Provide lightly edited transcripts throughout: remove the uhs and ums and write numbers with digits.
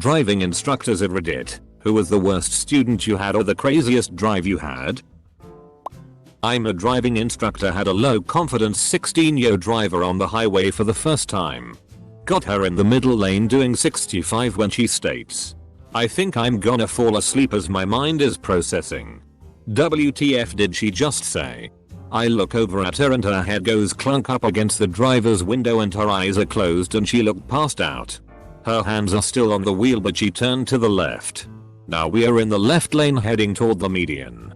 Driving instructors at Reddit. Who was the worst student you had or the craziest drive you had? I'm a driving instructor, had a low confidence 16-year driver on the highway for the first time. Got her in the middle lane doing 65 when she states, "I think I'm gonna fall asleep," as my mind is processing. WTF did she just say? I look over at her and her head goes clunk up against the driver's window and her eyes are closed and she looked passed out. Her hands are still on the wheel but she turned to the left. Now we are in the left lane heading toward the median.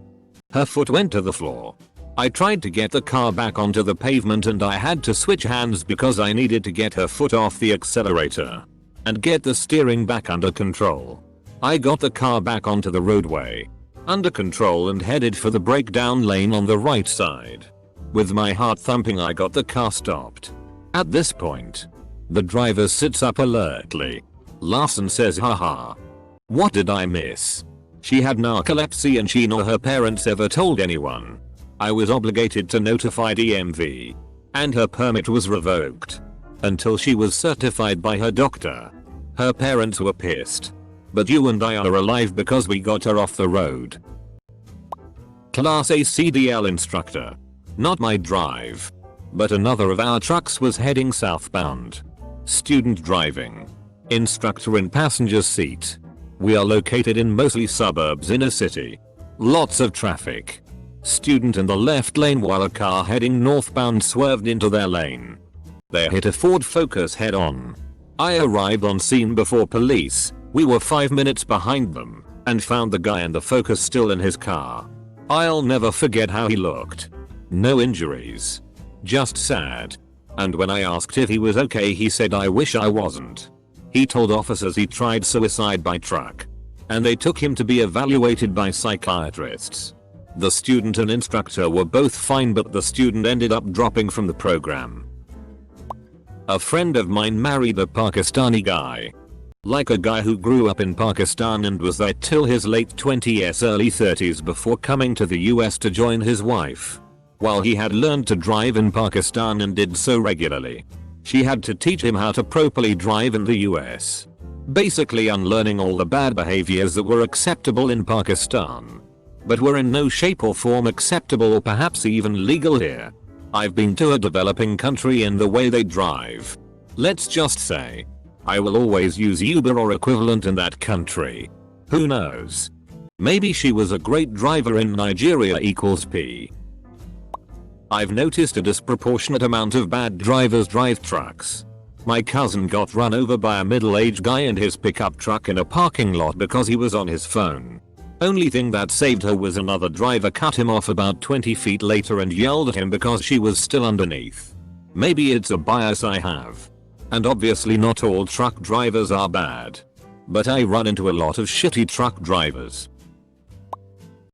Her foot went to the floor. I tried to get the car back onto the pavement and I had to switch hands because I needed to get her foot off the accelerator and get the steering back under control. I got the car back onto the roadway, under control, and headed for the breakdown lane on the right side. With my heart thumping, I got the car stopped. At this point, the driver sits up alertly, laughs and says, "Haha. What did I miss?" She had narcolepsy and she nor her parents ever told anyone. I was obligated to notify DMV, and her permit was revoked until she was certified by her doctor. Her parents were pissed, but you and I are alive because we got her off the road. Class A CDL instructor. Not my drive, but another of our trucks was heading southbound. Student driving. Instructor in passenger seat. We are located in mostly suburbs in a city. Lots of traffic. Student in the left lane while a car heading northbound swerved into their lane. They hit a Ford Focus head on. I arrived on scene before police. We were 5 minutes behind them and found the guy in the Focus still in his car. I'll never forget how he looked. No injuries. Just sad. And when I asked if he was okay, he said, "I wish I wasn't." He told officers he tried suicide by truck, and they took him to be evaluated by psychiatrists. The student and instructor were both fine, but the student ended up dropping from the program. A friend of mine married a Pakistani guy. Like a guy who grew up in Pakistan and was there till his late 20s early 30s before coming to the US to join his wife. While he had learned to drive in Pakistan and did so regularly, she had to teach him how to properly drive in the US. Basically unlearning all the bad behaviors that were acceptable in Pakistan, but were in no shape or form acceptable or perhaps even legal here. I've been to a developing country in the way they drive. Let's just say, I will always use Uber or equivalent in that country. Who knows? Maybe she was a great driver in Nigeria equals P. I've noticed a disproportionate amount of bad drivers drive trucks. My cousin got run over by a middle-aged guy in his pickup truck in a parking lot because he was on his phone. Only thing that saved her was another driver cut him off about 20 feet later and yelled at him because she was still underneath. Maybe it's a bias I have. And obviously not all truck drivers are bad. But I run into a lot of shitty truck drivers.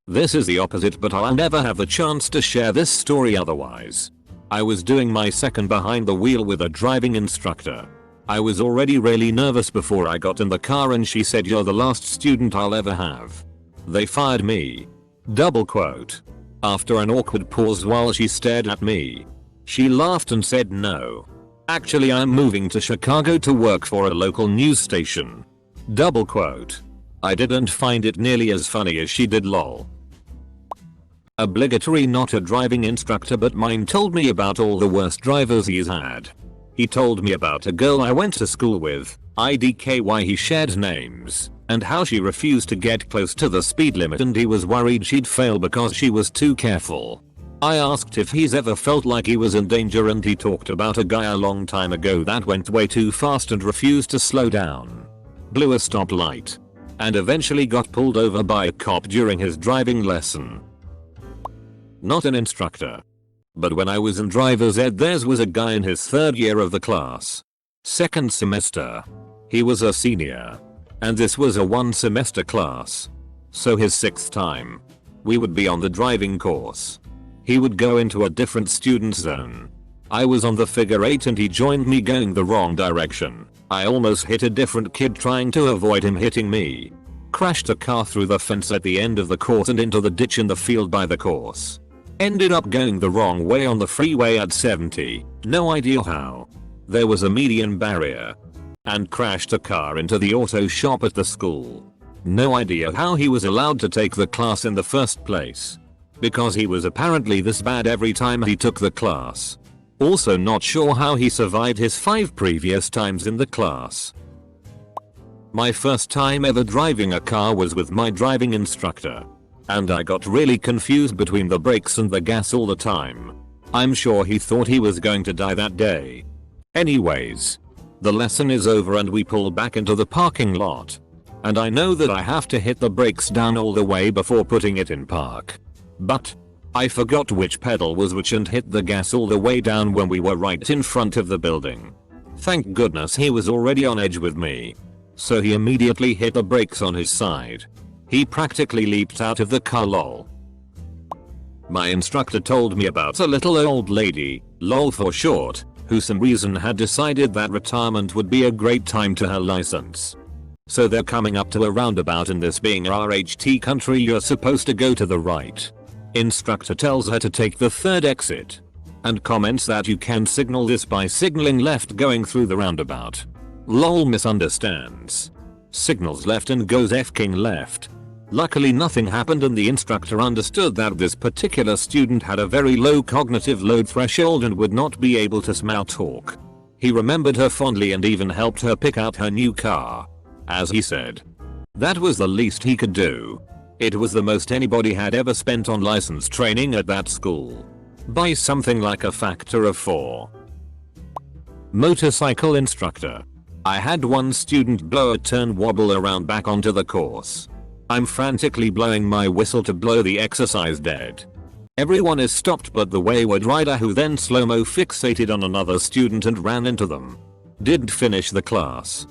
This is the opposite, but I'll never have the chance to share this story otherwise. I was doing my second behind the wheel with a driving instructor. I was already really nervous before I got in the car and she said, "You're the last student I'll ever have. They fired me." Double quote. After an awkward pause while she stared at me, she laughed and said, "No. Actually, I'm moving to Chicago to work for a local news station." Double quote. I didn't find it nearly as funny as she did, lol. Obligatory not a driving instructor, but mine told me about all the worst drivers he's had. He told me about a girl I went to school with, IDKY he shared names, and how she refused to get close to the speed limit and he was worried she'd fail because she was too careful. I asked if he's ever felt like he was in danger and he talked about a guy a long time ago that went way too fast and refused to slow down. Blew a stoplight, and eventually got pulled over by a cop during his driving lesson. Not an instructor. But when I was in driver's ed, there was a guy in his 3rd year of the class. 2nd semester. He was a senior. And this was a 1-semester class. So his 6th time, we would be on the driving course. He would go into a different student zone. I was on the figure 8 and he joined me going the wrong direction. I almost hit a different kid trying to avoid him hitting me. Crashed a car through the fence at the end of the course and into the ditch in the field by the course. Ended up going the wrong way on the freeway at 70. No idea how. There was a median barrier. and crashed a car into the auto shop at the school. No idea how he was allowed to take the class in the first place, because he was apparently this bad every time he took the class. Also not sure how he survived his 5 previous times in the class. My first time ever driving a car was with my driving instructor, and I got really confused between the brakes and the gas all the time. I'm sure he thought he was going to die that day. Anyways, the lesson is over and we pull back into the parking lot. And I know that I have to hit the brakes down all the way before putting it in park. But I forgot which pedal was which and hit the gas all the way down when we were right in front of the building. Thank goodness he was already on edge with me, so he immediately hit the brakes on his side. He practically leaped out of the car, lol. My instructor told me about a little old lady, lol for short, who some reason had decided that retirement would be a great time to her license. So they're coming up to a roundabout, and this being RHT country, you're supposed to go to the right. Instructor tells her to take the 3rd exit, and comments that you can signal this by signaling left going through the roundabout. Lol misunderstands. Signals left and goes f-king left. Luckily nothing happened, and the instructor understood that this particular student had a very low cognitive load threshold and would not be able to small talk. He remembered her fondly and even helped her pick out her new car. As he said, that was the least he could do. It was the most anybody had ever spent on license training at that school, by something like a factor of 4. Motorcycle instructor. I had one student blow a turn wobble around back onto the course. I'm frantically blowing my whistle to blow the exercise dead. Everyone is stopped but the wayward rider, who then slow-mo fixated on another student and ran into them. Didn't finish the class.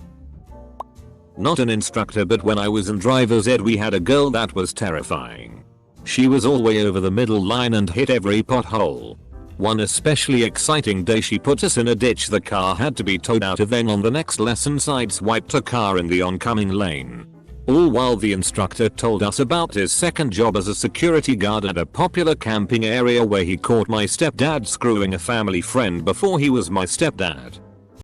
Not an instructor, but when I was in driver's ed we had a girl that was terrifying. She was all way over the middle line and hit every pothole. One especially exciting day she put us in a ditch the car had to be towed out of, then on the next lesson sideswiped a car in the oncoming lane. All while the instructor told us about his second job as a security guard at a popular camping area where he caught my stepdad screwing a family friend before he was my stepdad.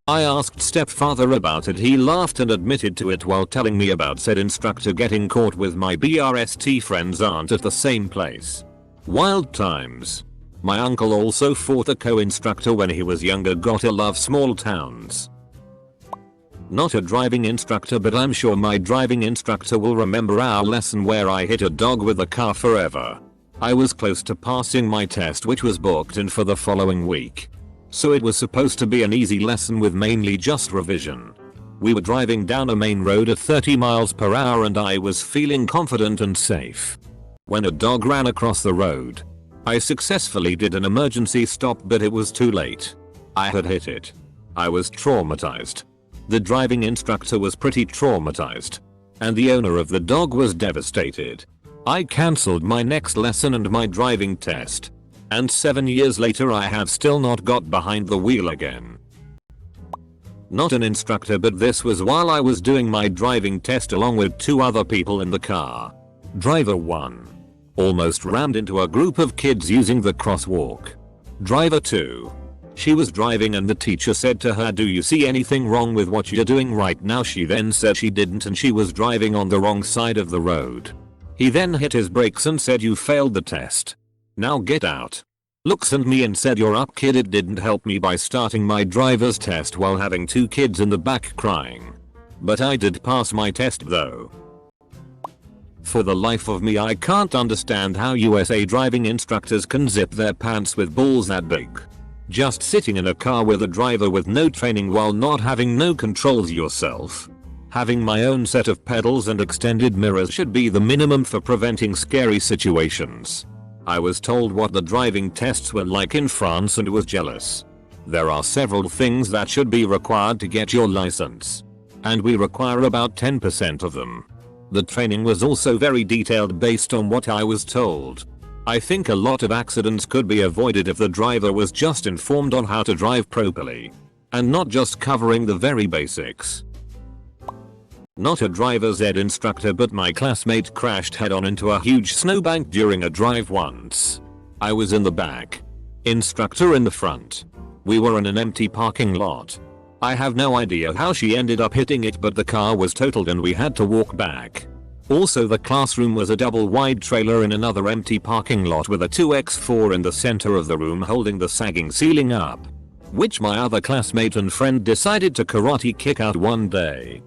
I asked stepfather about it. He laughed and admitted to it while telling me about said instructor getting caught with my BRST friend's aunt at the same place. Wild times. My uncle also fought a co-instructor when he was younger. Gotta love small towns. Not a driving instructor, but I'm sure my driving instructor will remember our lesson where I hit a dog with a car forever. I was close to passing my test, which was booked in for the following week. So it was supposed to be an easy lesson with mainly just revision. We were driving down a main road at 30 miles per hour and I was feeling confident and safe, when a dog ran across the road. I successfully did an emergency stop, but it was too late. I had hit it. I was traumatized. The driving instructor was pretty traumatized, and the owner of the dog was devastated. I cancelled my next lesson and my driving test. And 7 years later I have still not got behind the wheel again. Not an instructor, but this was while I was doing my driving test along with 2 other people in the car. Driver 1 almost rammed into a group of kids using the crosswalk. Driver 2. She was driving and the teacher said to her, "Do you see anything wrong with what you're doing right now?" She then said she didn't and she was driving on the wrong side of the road. He then hit his brakes and said, "You failed the test. Now get out." Looks at me and said, "You're up, kid." It didn't help me by starting my driver's test while having 2 kids in the back crying. But I did pass my test though. For the life of me I can't understand how USA driving instructors can zip their pants with balls that big. Just sitting in a car with a driver with no training while not having no controls yourself. Having my own set of pedals and extended mirrors should be the minimum for preventing scary situations. I was told what the driving tests were like in France and was jealous. There are several things that should be required to get your license, and we require about 10% of them. The training was also very detailed based on what I was told. I think a lot of accidents could be avoided if the driver was just informed on how to drive properly, and not just covering the very basics. Not a driver's ed instructor, but my classmate crashed head-on into a huge snowbank during a drive once. I was in the back, instructor in the front. We were in an empty parking lot. I have no idea how she ended up hitting it, but the car was totaled and we had to walk back. Also, the classroom was a double wide trailer in another empty parking lot with a 2x4 in the center of the room holding the sagging ceiling up, which my other classmate and friend decided to karate kick out one day.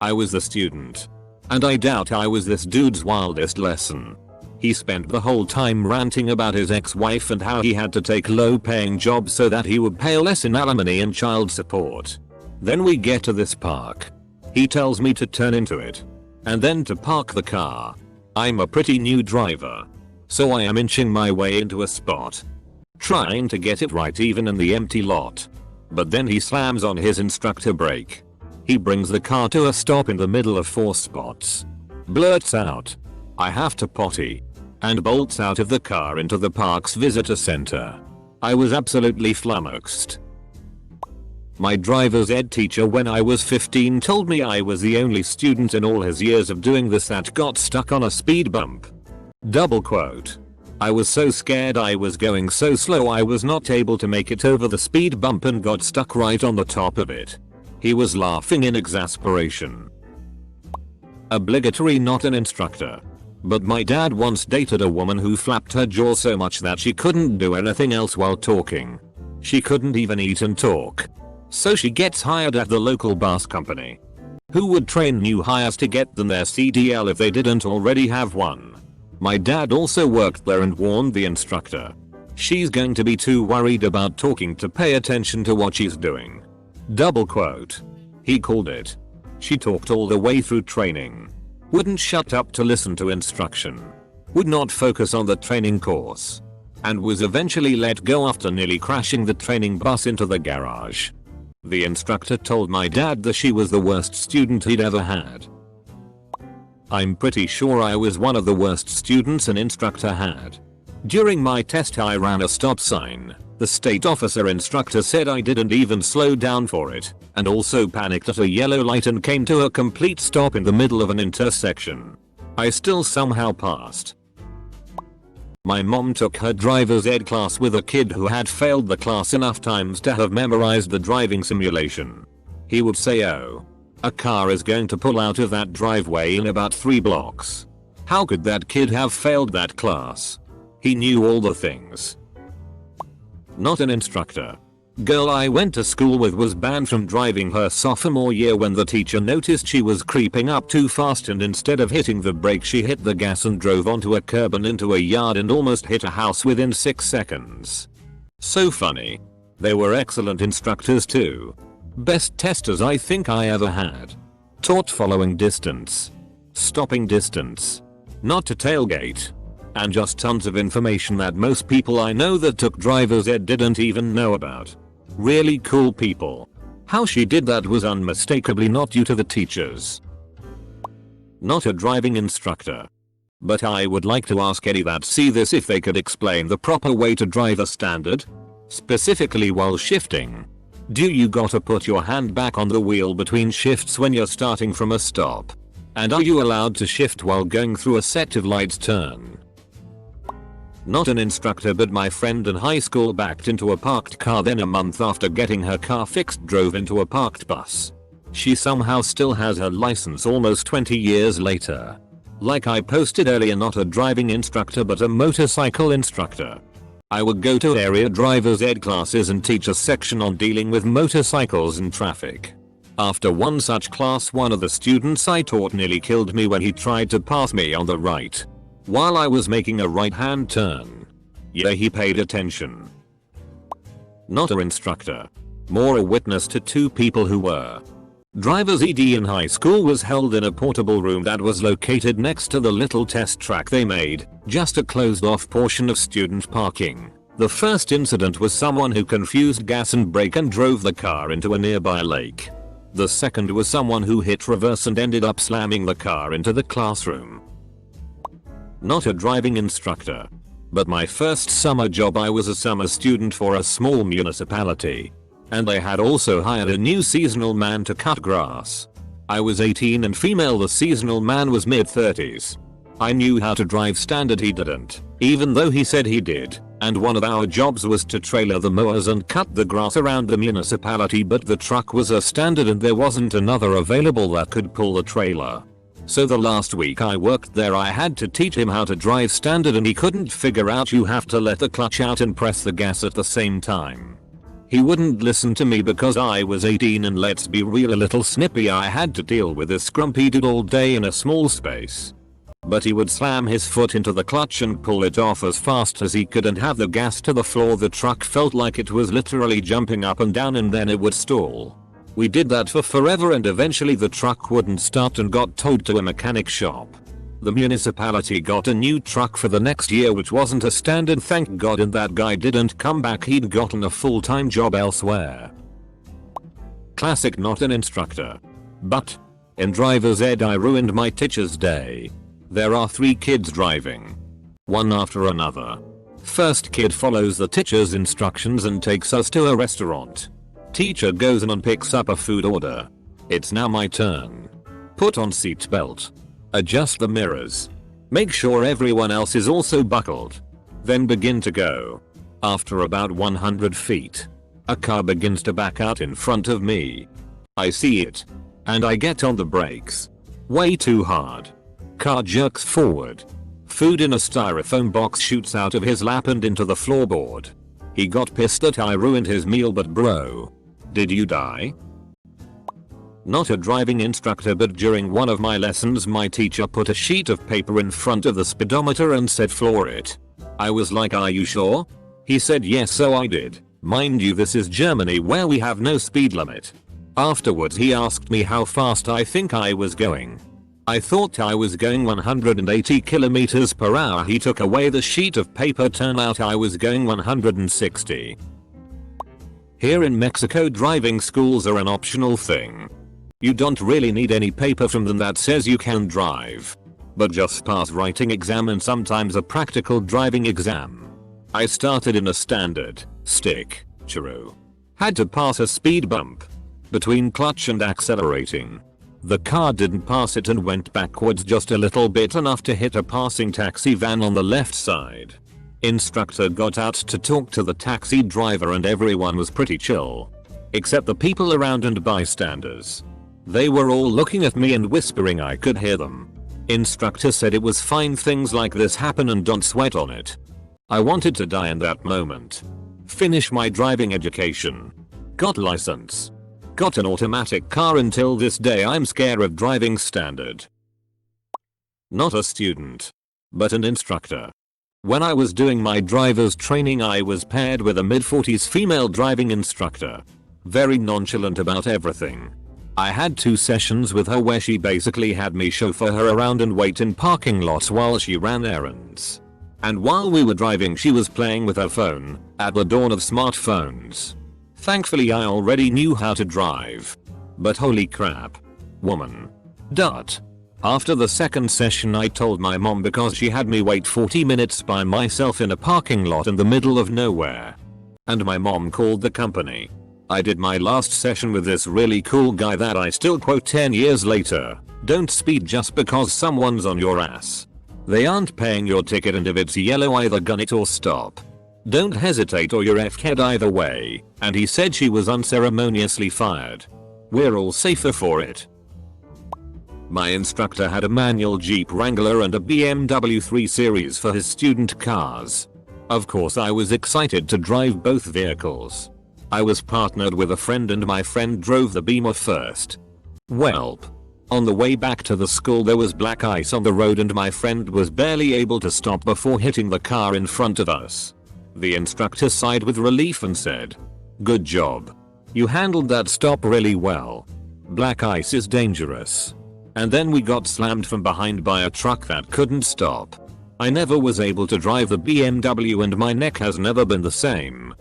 I was the student. And I doubt I was this dude's wildest lesson. He spent the whole time ranting about his ex-wife and how he had to take low-paying jobs so that he would pay less in alimony and child support. Then we get to this park. He tells me to turn into it. And then to park the car. I'm a pretty new driver. So I am inching my way into a spot, trying to get it right even in the empty lot. But then he slams on his instructor brake. He brings the car to a stop in the middle of 4 spots. Blurts out, "I have to potty," and bolts out of the car into the park's visitor center. I was absolutely flummoxed. My driver's ed teacher when I was 15 told me I was the only student in all his years of doing this that got stuck on a speed bump. Double quote. I was so scared I was going so slow I was not able to make it over the speed bump and got stuck right on the top of it. He was laughing in exasperation. Obligatory, not an instructor. But my dad once dated a woman who flapped her jaw so much that she couldn't do anything else while talking. She couldn't even eat and talk. So she gets hired at the local bus company, who would train new hires to get them their CDL if they didn't already have one. My dad also worked there and warned the instructor, "She's going to be too worried about talking to pay attention to what she's doing." Double quote. He called it. She talked all the way through training. Wouldn't shut up to listen to instruction. Would not focus on the training course. And was eventually let go after nearly crashing the training bus into the garage. The instructor told my dad that she was the worst student he'd ever had. I'm pretty sure I was one of the worst students an instructor had. During my test I ran a stop sign. The state officer instructor said I didn't even slow down for it, and also panicked at a yellow light and came to a complete stop in the middle of an intersection. I still somehow passed. My mom took her driver's ed class with a kid who had failed the class enough times to have memorized the driving simulation. He would say, "Oh, a car is going to pull out of that driveway in about 3 blocks. How could that kid have failed that class? He knew all the things." Not an instructor. Girl I went to school with was banned from driving her sophomore year when the teacher noticed she was creeping up too fast, and instead of hitting the brake she hit the gas and drove onto a curb and into a yard and almost hit a house within 6 seconds. So funny. They were excellent instructors too. Best testers I think I ever had. Taught following distance, stopping distance, not to tailgate, and just tons of information that most people I know that took driver's ed didn't even know about. Really cool people. How she did that was unmistakably not due to the teachers. Not a driving instructor. But I would like to ask Eddie that see this if they could explain the proper way to drive a standard. Specifically while shifting. Do you gotta put your hand back on the wheel between shifts when you're starting from a stop? And are you allowed to shift while going through a set of lights turn? Not an instructor, but my friend in high school backed into a parked car, then a month after getting her car fixed drove into a parked bus. She somehow still has her license almost 20 years later. Like I posted earlier, not a driving instructor but a motorcycle instructor. I would go to area driver's ed classes and teach a section on dealing with motorcycles and traffic. After one such class, one of the students I taught nearly killed me when he tried to pass me on the right while I was making a right-hand turn. Yeah, he paid attention. Not an instructor. More a witness to 2 people who were. Driver's ed in high school was held in a portable room that was located next to the little test track they made, just a closed-off portion of student parking. The first incident was someone who confused gas and brake and drove the car into a nearby lake. The second was someone who hit reverse and ended up slamming the car into the classroom. Not a driving instructor. But my first summer job I was a summer student for a small municipality. And they had also hired a new seasonal man to cut grass. I was 18 and female, the seasonal man was mid-30s. I knew how to drive standard, he didn't, even though he said he did. and one of our jobs was to trailer the mowers and cut the grass around the municipality, but the truck was a standard and there wasn't another available that could pull the trailer. So the last week I worked there I had to teach him how to drive standard and he couldn't figure out you have to let the clutch out and press the gas at the same time. He wouldn't listen to me because I was 18 and let's be real a little snippy. I had to deal with this grumpy dude all day in a small space. But he would slam his foot into the clutch and pull it off as fast as he could and have the gas to the floor. The truck felt like it was literally jumping up and down and then it would stall. We did that for forever and eventually the truck wouldn't start and got towed to a mechanic shop. The municipality got a new truck for the next year which wasn't a standard, thank God, and that guy didn't come back. He'd gotten a full-time job elsewhere. Classic not an instructor. But in driver's ed I ruined my teacher's day. There are 3 kids driving. One after another. First kid follows the teacher's instructions and takes us to a restaurant. Teacher goes in and picks up a food order. It's now my turn. Put on seatbelt. Adjust the mirrors. Make sure everyone else is also buckled. Then begin to go. After about 100 feet, a car begins to back out in front of me. I see it. And I get on the brakes. Way too hard. Car jerks forward. Food in a styrofoam box shoots out of his lap and into the floorboard. He got pissed that I ruined his meal, but bro, did you die? Not a driving instructor, but during one of my lessons my teacher put a sheet of paper in front of the speedometer and said floor it. I was like, are you sure? He said yes, so I did. Mind you, this is Germany where we have no speed limit. Afterwards he asked me how fast I think I was going. I thought I was going 180 kilometers per hour. He took away the sheet of paper, turned out I was going 160. Here in Mexico driving schools are an optional thing. You don't really need any paper from them that says you can drive. But just pass writing exam and sometimes a practical driving exam. I started in a standard, stick, churro. Had to pass a speed bump. Between clutch and accelerating. The car didn't pass it and went backwards just a little bit, enough to hit a passing taxi van on the left side. Instructor got out to talk to the taxi driver and everyone was pretty chill. Except the people around and bystanders. They were all looking at me and whispering, I could hear them. Instructor said it was fine, things like this happen and don't sweat on it. I wanted to die in that moment. Finish my driving education. Got license. Got an automatic car. Until this day I'm scared of driving standard. Not a student, but an instructor. When I was doing my driver's training I was paired with a mid-40s female driving instructor. Very nonchalant about everything. I had 2 sessions with her where she basically had me chauffeur her around and wait in parking lots while she ran errands. And while we were driving she was playing with her phone, at the dawn of smartphones. Thankfully I already knew how to drive. But holy crap. Woman. Dot. After the second session I told my mom because she had me wait 40 minutes by myself in a parking lot in the middle of nowhere. And my mom called the company. I did my last session with this really cool guy that I still quote 10 years later. Don't speed just because someone's on your ass. They aren't paying your ticket, and if it's yellow either gun it or stop. Don't hesitate or you're f-ked either way. And he said she was unceremoniously fired. We're all safer for it. My instructor had a manual Jeep Wrangler and a BMW 3 Series for his student cars. Of course I was excited to drive both vehicles. I was partnered with a friend and my friend drove the Beamer first. Welp. On the way back to the school there was black ice on the road and my friend was barely able to stop before hitting the car in front of us. The instructor sighed with relief and said, "Good job. You handled that stop really well. Black ice is dangerous." And then we got slammed from behind by a truck that couldn't stop. I never was able to drive the BMW and my neck has never been the same.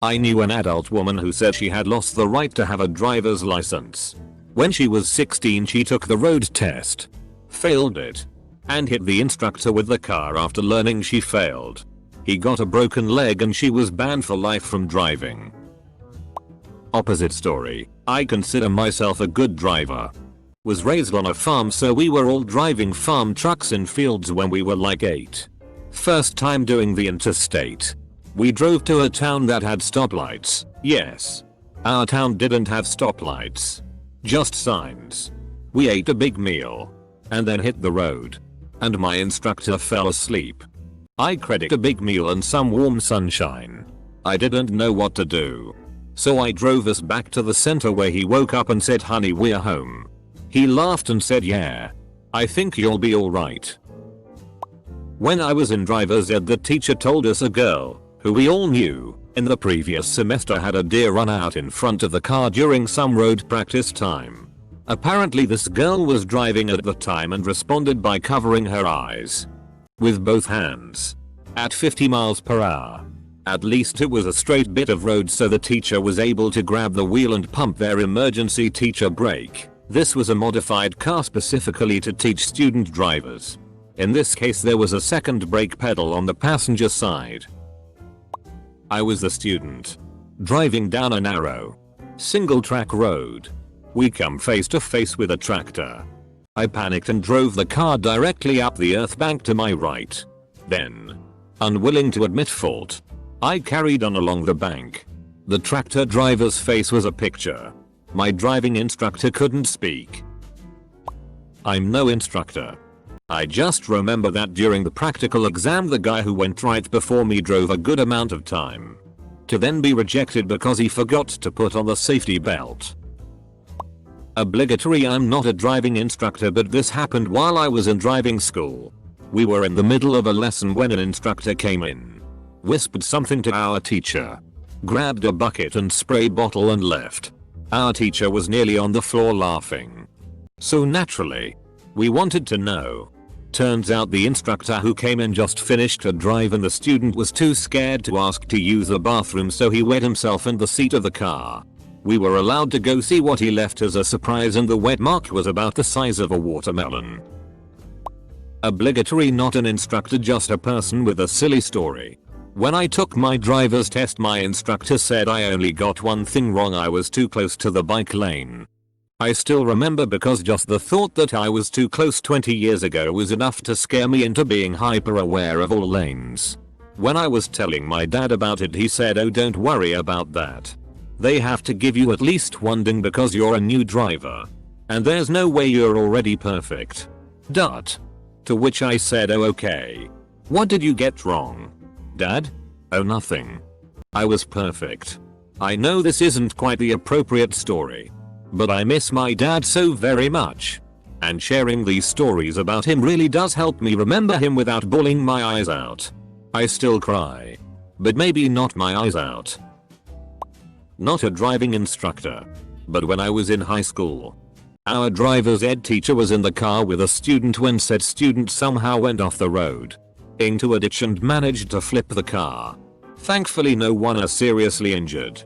I knew an adult woman who said she had lost the right to have a driver's license. When she was 16 she took the road test, failed it, and hit the instructor with the car after learning she failed. He got a broken leg and she was banned for life from driving. Opposite story. I consider myself a good driver. Was raised on a farm so we were all driving farm trucks in fields when we were like 8. First time doing the interstate. We drove to a town that had stoplights. Yes. Our town didn't have stoplights. Just signs. We ate a big meal. And then hit the road. And my instructor fell asleep. I credit a big meal and some warm sunshine. I didn't know what to do. So I drove us back to the center where he woke up and said, "Honey, we're home." He laughed and said, "Yeah. I think you'll be alright." When I was in driver's ed, the teacher told us a girl, who we all knew, in the previous semester had a deer run out in front of the car during some road practice time. Apparently this girl was driving at the time and responded by covering her eyes with both hands at 50 miles per hour. At least it was a straight bit of road, so the teacher was able to grab the wheel and pump their emergency teacher brake. This was a modified car specifically to teach student drivers. In this case there was a second brake pedal on the passenger side. I was the student driving down a narrow single track road. We come face to face with a tractor. I panicked and drove the car directly up the earth bank to my right. Then, unwilling to admit fault, I carried on along the bank. The tractor driver's face was a picture. My driving instructor couldn't speak. I'm no instructor. I just remember that during the practical exam the guy who went right before me drove a good amount of time, to then be rejected because he forgot to put on the safety belt. Obligatory. I'm not a driving instructor, but this happened while I was in driving school. We were in the middle of a lesson when an instructor came in, whispered something to our teacher, grabbed a bucket and spray bottle and left. Our teacher was nearly on the floor laughing. So naturally, we wanted to know. Turns out the instructor who came in just finished a drive and the student was too scared to ask to use the bathroom, so he wet himself in the seat of the car. We were allowed to go see what he left as a surprise, and the wet mark was about the size of a watermelon. Obligatory. Not an instructor, just a person with a silly story. When I took my driver's test, my instructor said I only got one thing wrong: I was too close to the bike lane. I still remember because just the thought that I was too close 20 years ago was enough to scare me into being hyper aware of all lanes. When I was telling my dad about it, he said, "Oh, don't worry about that. They have to give you at least one ding because you're a new driver. And there's no way you're already perfect." To which I said, "Oh, okay. What did you get wrong, Dad?" "Oh, nothing. I was perfect." I know this isn't quite the appropriate story, but I miss my dad so very much. And sharing these stories about him really does help me remember him without bawling my eyes out. I still cry, but maybe not my eyes out. Not a driving instructor. But when I was in high school, our driver's ed teacher was in the car with a student when said student somehow went off the road into a ditch and managed to flip the car. Thankfully no one is seriously injured.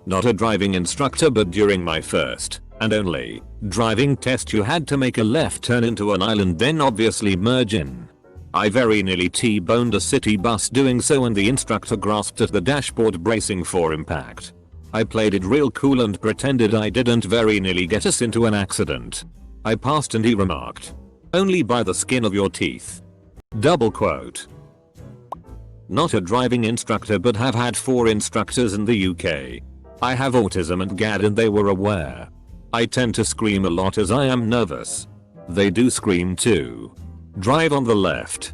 Not a driving instructor, but during my first and only driving test you had to make a left turn into an island, then obviously merge in. I very nearly T-boned a city bus doing so, and the instructor grasped at the dashboard bracing for impact. I played it real cool and pretended I didn't very nearly get us into an accident. I passed and he remarked, "Only by the skin of your teeth." Double quote. Not a driving instructor, but have had 4 instructors in the UK. I have autism and GAD, and they were aware. I tend to scream a lot as I am nervous. They do scream too. Drive on the left.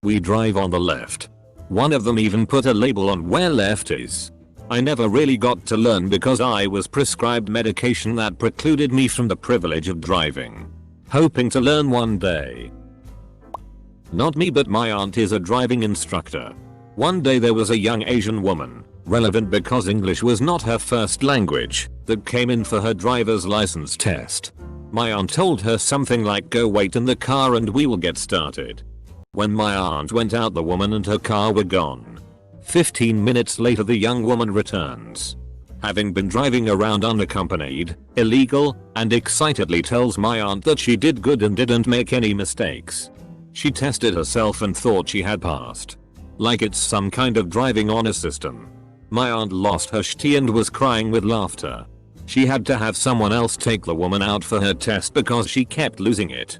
We drive on the left. One of them even put a label on where left is. I never really got to learn because I was prescribed medication that precluded me from the privilege of driving. Hoping to learn one day. Not me, but my aunt is a driving instructor. One day there was a young Asian woman, relevant because English was not her first language, that came in for her driver's license test. My aunt told her something like, "Go wait in the car and we will get started." When my aunt went out, the woman and her car were gone. 15 minutes later the young woman returns, having been driving around unaccompanied, illegal, and excitedly tells my aunt that she did good and didn't make any mistakes. She tested herself and thought she had passed. Like it's some kind of driving honor system. My aunt lost her shit and was crying with laughter. She had to have someone else take the woman out for her test because she kept losing it.